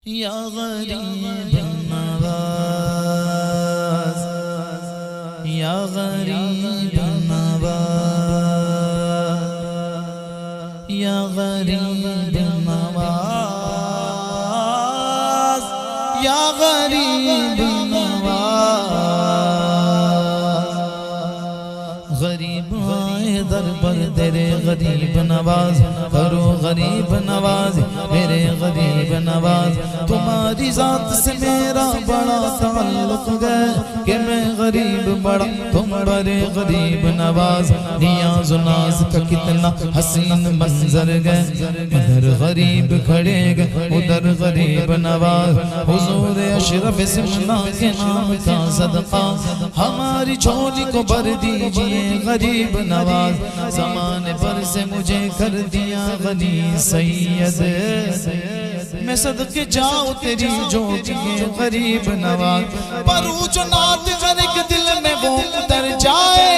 یا غریب نواز، یا غریب نواز، یا غریب نواز، یا غریب نواز، غریب آئے در پر تیرے غریب نواز، کرو غریب نواز میرے غریب نواز۔ تمہاری ذات سے میرا بڑا تعلق ہے کہ میں غریب بڑا تم بڑے غریب نواز۔ نیاز و ناز کا کتنا حسین منظر گئے، ادھر غریب کھڑے گئے ادھر غریب نواز۔ حضور اشرف سمنا کے نام کا صدقہ ہماری جھولی کو بھر دیجئے غریب نواز۔ زمانے پر سے مجھے کر دیا غنی سید، میں صدقے جاؤ تیری جھولی غریب نواز۔ پرو جو نات ہر ایک دل میں وہ اتر جائے،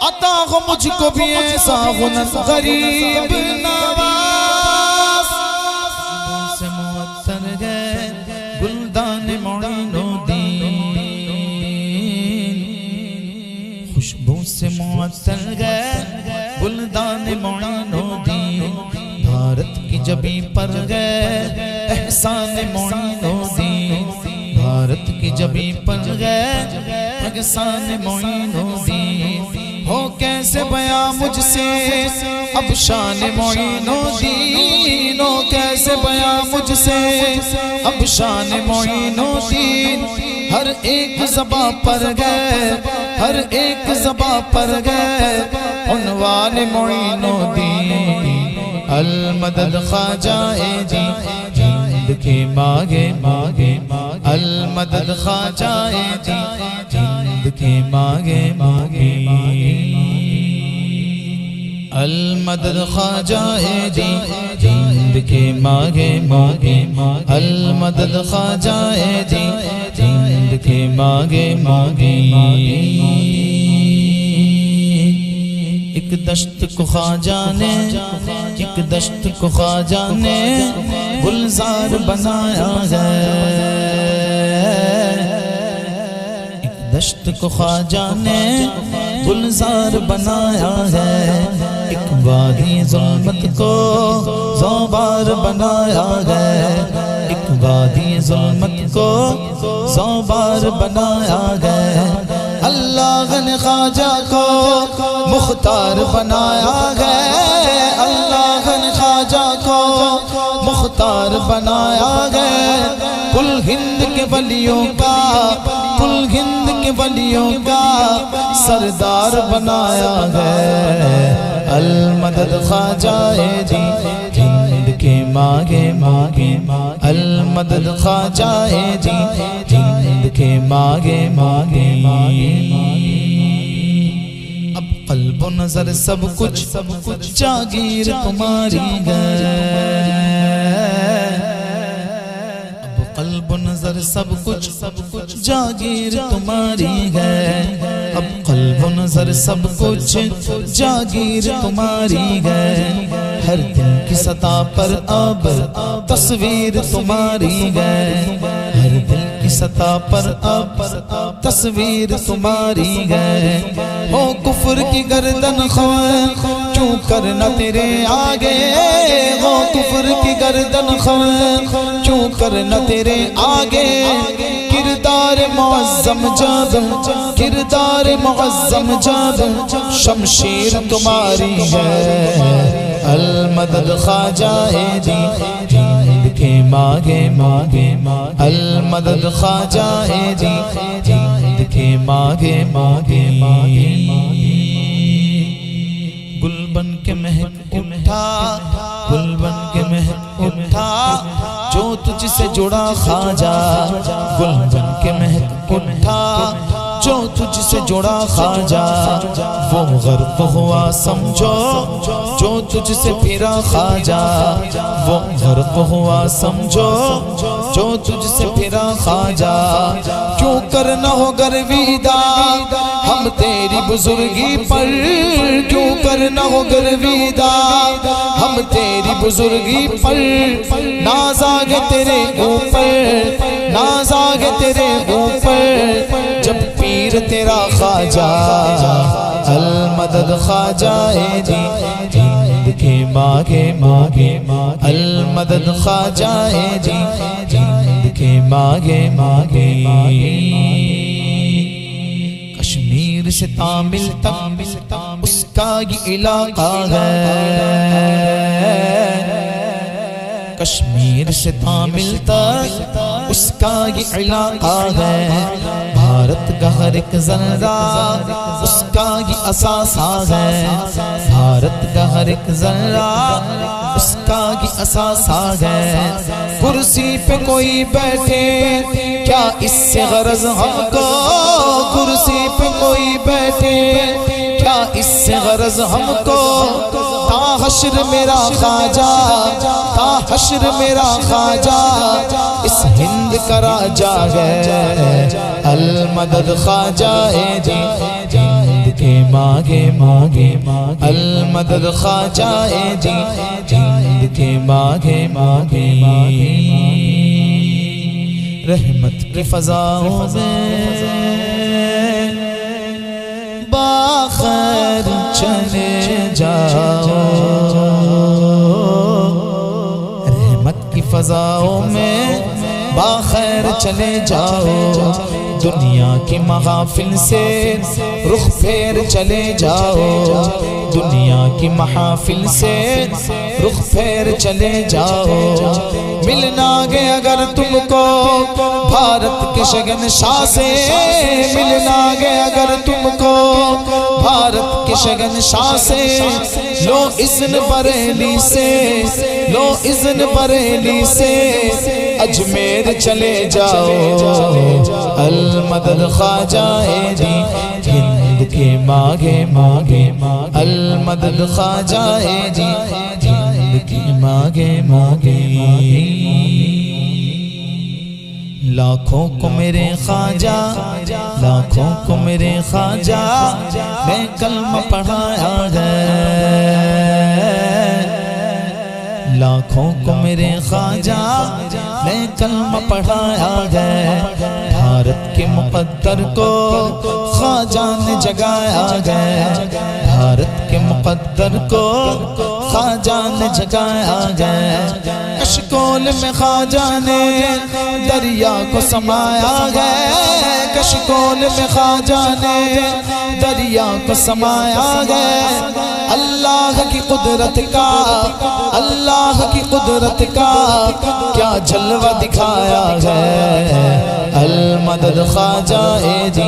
عطا ہو مجھ کو بھی ایسا غنت غریب نواز۔ خوشبو سے معطر گئے گلدان معین و دین، خوشبو سے معطر گئے گلدان معین و دین۔ بھارت کی جبیں پر گئے احسان معین و دین، بھارت کی جبیں پر گئے احسان معین و دین۔ ہو کیسے بیاں مجھ سے اب شان معین و دین، ہو کیسے بیاں مجھ سے اب شان معین و دین۔ ہر ایک زباں پر گئے، ہر ایک زباں پر گئے عنوان معین و دین۔ المدد خواجہ جی ہند کے ماگے ماگے، المدد خواجہ جی ہند کے ماگے ماگے، المدد خواجہ جی ہند کے ماگے ماگے، المدد خواجہ جی ہند کے ماگے ماگے۔ ایک دشت کو خواجہ نے، ایک دشت کو خواجہ نے گلزار بنایا ہے، ایک دشت کو خواجہ نے گلزار بنایا ہے۔ ایک وادی ظلمت کو زوبار بنایا ہے، ایک وادی ظلمت کو زوبار بنایا ہے۔ اللہ نے خواجہ کو مختار بنایا ہے، اللہ نے خواجہ کو مختار بنایا ہے۔ کل ہند کے ولیوں کا، کل ہند کے ولیوں کا سردار بنایا ہے۔ المدد خواجہ جی ہند کے ماگے ماگے، المدد خواجہ جی ہند کے ماگے ماگے۔ اب قلب و نظر سب کچھ جاگیر تمہاری ہے، اب قلب و نظر سب کچھ جاگیر تمہاری ہے، اب قلب و نظر سب کچھ جاگیر تمہاری ہے۔ ہر دل کی سطح پر اب تصویر تمہاری ہے، ہر دل کی سطح پر اب تصویر تمہاری ہے۔ ہو کفر کی گردن خویں کیوں کرنا تیرے آگے، ہو کفر کی گردن خویں کیوں کرنا تیرے آگے۔ کردار معظم جب، کردار معظم جب شمشیر تمہاری ہے۔ المدد خواجہ جی ہند کے ماگے ماگے، المدد خواجہ جی ہند کے ماگے ماگے۔ گل بن کے مہک اٹھا، گل بن کے مہک اٹھا جو تجھ سے جڑا خواجہ، گل بن کے مہک اٹھا جو تجھ سے جڑا خواجہ۔ وہ غرق ہوا سمجھو جو تجھ سے پھرا خواجہ، وہ غرق ہوا سمجھو جو تجھ سے پھرا خواجہ کیوں کرنا ہو گرویدہ ہم تیری بزرگی پر کیوں کرنا ہو گرویدہ ہم تیری بزرگی پر ناز آگے تیرے اوپر ناز آگے تیرے اوپر جب پیر تیرا خواجہ المدد خواجہ جی ہند کے ماگے ماگے المدد خواجہ جی ہند کے ماگے ماگے کشمیر سے تامل تک اس کا یہ علاقہ ہے کشمیر سے تامل تک اس کا یہ علاقہ ہے بھارت کا ہر ایک ذرہ اس کا یہ اثاثہ ہے بھارت کا ہر ایک ذرہ اس کا یہ اثاثہ ہے کرسی پہ کوئی بیٹھے کیا اس سے غرض ہم کو کرسی پہ کوئی بیٹھے کیا اس سے غرض ہم کو تا حشر میرا خواجہ تا حشر میرا خواجہ اس ہند کا راجہ ہے المدد خواجہ جی ہند کے ماگے ماگے المدد خواجہ جی ہند کے ماگے ماگے رحمت کی فضاؤں میں باخیر چلے جاؤ رحمت کی فضاؤں میں باخیر چلے جاؤ دنیا کی محافل سے رخ پھیر چلے جاؤ دنیا کی محافل سے رخ پھیر چلے جاؤ ملنا گے اگر تم کو بھارت کے شہنشاہ سے ملنا گے اگر تم کو بھارت کے شہنشاہ سے لو اذن بریلی سے لو اذن بریلی سے اجمیر چلے جاؤ المدد خواجہ جی ہند کے ماگے ماگے المدد خواجہ جی ہند کے ماگے ماگے لاکھوں کو میرے خواجہ لاکھوں کو میرے خواجہ میں کلمہ پڑھایا ہے لاکھوں کو میرے خواجہ میں کلمہ پڑھایا ہے بھارت کے مقدر کو خواجہ نے جگایا ہے بھارت کے مقدر کو خواجہ نے جگایا ہے کشکول میں خواجہ نے دریا کو سمایا ہے کشکول میں خواجہ نے دریا کو سمایا ہے اللہ کی قدرت کا اللہ کی قدرت کا کیا جلوہ دکھایا ہے المدد خواجہ جی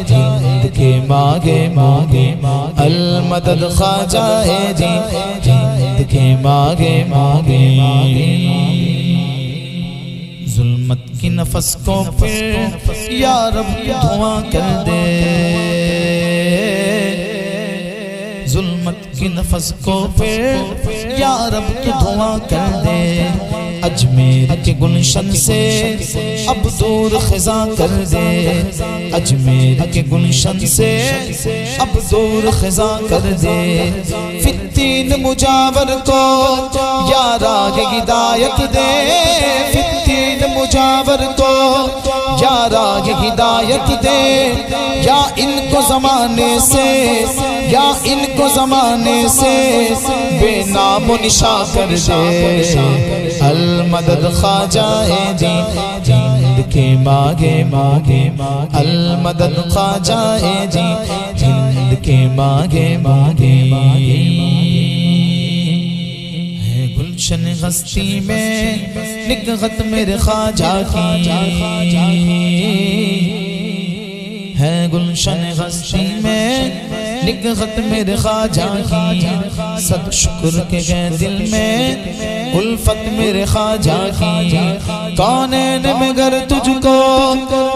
ہند کے ماگے ماگے المدد خواجہ جی ہند کے ماگے ماگے ظلمت کی نفس کو پھر یا رب دھواں کر دے ظلمت کی نفس کو پھر یا رب تو دھواں کر دے اجمیر کے گلشن سے اب دور خزاں کر دے اجمیر کے گلشن سے اب دور خزاں کر دے فتین مجاور کو یا راہ ہدایت دے فتین مجاور کو یا راہ ہدایت دے یا ان کو زمانے سے یا ان کو زمانے سے بے نام و نشاں کر دے المدد خواجہ جی ہند کے ماگے ماگے المدد خواجہ جی ہند کے ماگے ماگے ہے گلشن ہستی میں نگہت میرے خواجہ کی ہے گلشن ہستی میں نگہت میرے خواجہ کی صد شکر کے گئے دل میں الفت میرے خواجہ کی کونین میں گر تجھ کو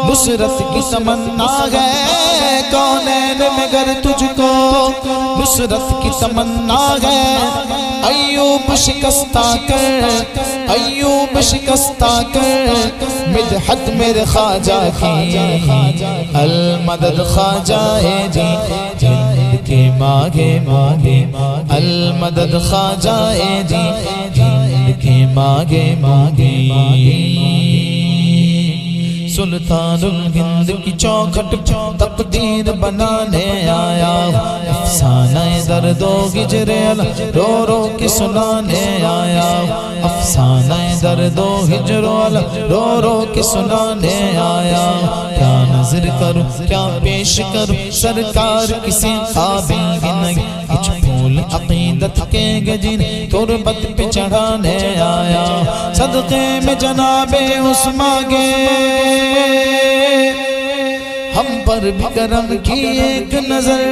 نصرت کی تمنا ہے کونین میں گر تجھ کو نصرت کی تمنا ہے ایوب شکستہ کر ایوب شکستہ کر مدحت میرے خواجہ کی المدد خواجہ جی جلد کے مانگے مانگے المدد خواجہ جی جلد کے مانگے مانگے سلطان الہند کی چوکھٹ تقدیر بنانے آیا افسانہ درد و ہجر رو رو کے سنانے آیا افسانہ درد و ہجر رو رو کے سنانے آیا کیا نظر کروں کیا پیش کروں سرکار کسی قابل کی نہیں کچھ پھول عقیدت کے گجن تربت پہ چڑھانے آیا صدقے میں جناب عثمان گے ہم پر بھی کرم کی ایک نظر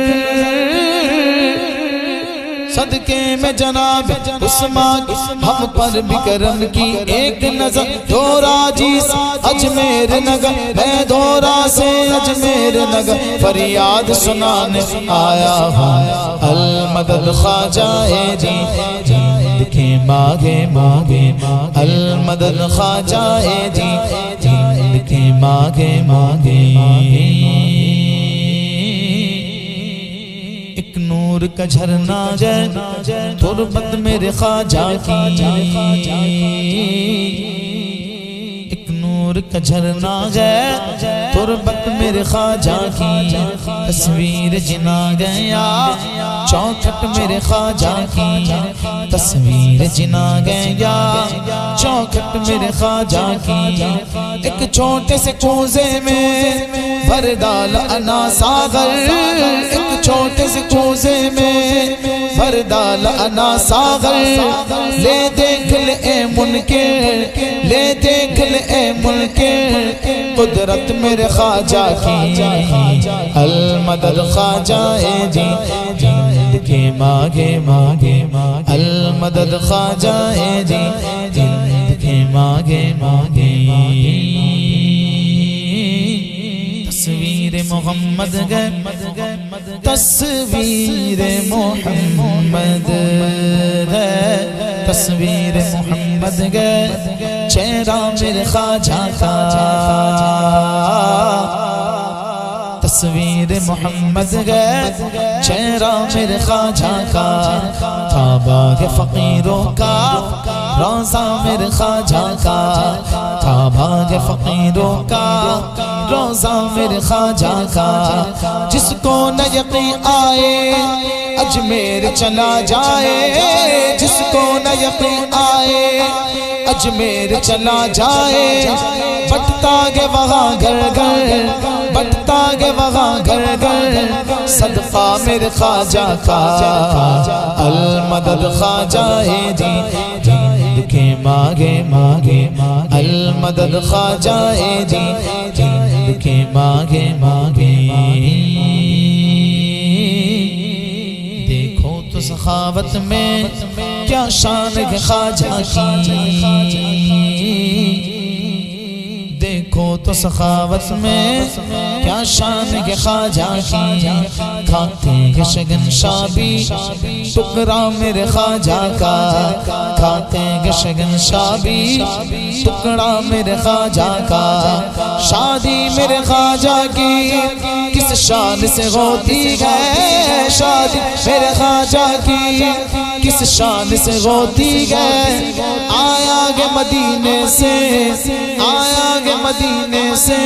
صدقے میں جناب عثمان ہم پر بھی کرم کی ایک نظر دورا جیس اجمیر نگر میں دورا سے اجمیر نگر فریاد سنانے آیا ہوں المدد خواجہ جی جلد کے مانگے مانگے المدد خواجہ جی جلد کے مانگے مانگے ایک نور کا جھرنا ہے تربت میرے خواجہ کی ایک نور کا جھرنا ہے تربت میرے خواجہ کی تصویر جنا گیا چوکھٹ میرے خواجہ کی تصویر جنا گیا چوکھٹ میرے خواجہ کی ایک چھوٹے سے کوزے میں بھر ڈالا انا ساغر ایک چھوٹے سے کوزے میں بھر ڈالا انا ساغر لے دیکھ لے اے منکر لے دیکھ لے اے منکر قدرت میرے خواجہ کی المدد خواجہ جی جلد کے مانگے مانگے المدد خواجہ جی جلد کے مانگے مانگے تصویر محمد گئے تصویر محمد گئے تصویر محمد گئے چہرہ میرے خواجہ کا تصویر محمد گئے چہرہ میرے خواجہ کا تھا باغ فقیروں کا روضہ میرے خواجہ کا تھا باغ فقیروں کا روضہ میرے خواجہ کا جس کو نہ یقین آئے اجمیر چلا جائے جس کو نہ یقین آئے اجمیر چلا جائے بٹتا گے وہاں گھر گھر بٹتا گے وہاں گھر گھر صدقہ میرے خواجہ کا المدد خواجہ جی جلد کے مانگے مانگے المدد خواجہ جی جلد کے مانگے مانگے دیکھو تو سخاوت میں کیا شان ہے خواجہ کی دیکھو تو سخاوت میں کیا شان ہے خواجہ کی کھاتے ہیں شگن شابی ٹکڑا میرے خواجہ کا کھاتے ہیں شگن شابی ٹکڑا میرے خواجہ کا شادی میرے خواجہ کی کس شان سے ہوتی ہے شادی میرے خواجہ کی کس شان سے ہوتی ہے آیا گے مدینے سے آیا گے مدینے سے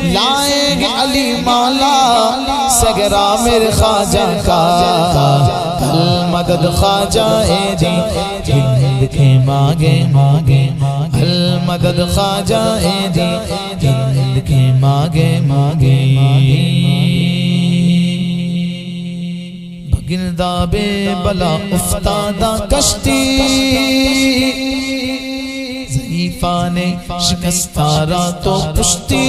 لائیں گے علی مالا سگرا میرے خواجہ کا المدد خواجہ جی جلد کے مانگے مانگے المدد خواجہ جی جلد کے مانگے مانگے گرداب بلا افتادہ کشتی خلیفہ نے شکستارا تو پشتی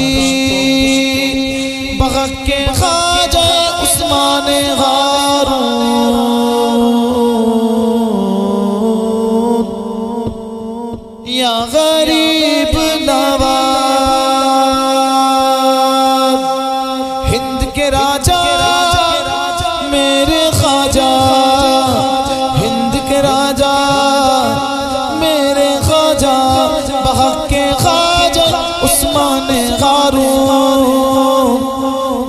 بغق کے خواجہ عثمان ہارون یا غریب نواز ہند کے راجہ میرے خواجہ ہند کے راجہ میرے خواجہ بحق کے خواجہ عثمان ہارون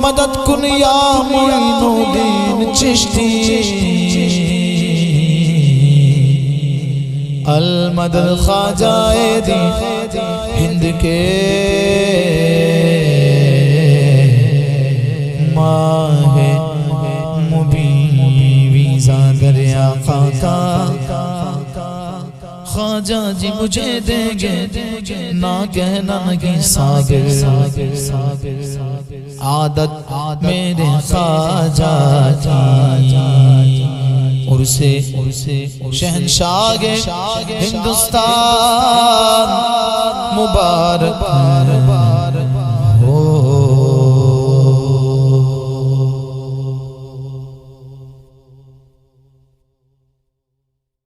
مدد کن یا معین الدین چشتی المدد خواجہ دی ہند کے ماہ مبین ویزا کرے آقا کا خواجہ جی مجھے دیں گے نہ کہنا کہ صابر عادت میرے خواجہ کی عرصے شہنشاہ ہندوستان مبارک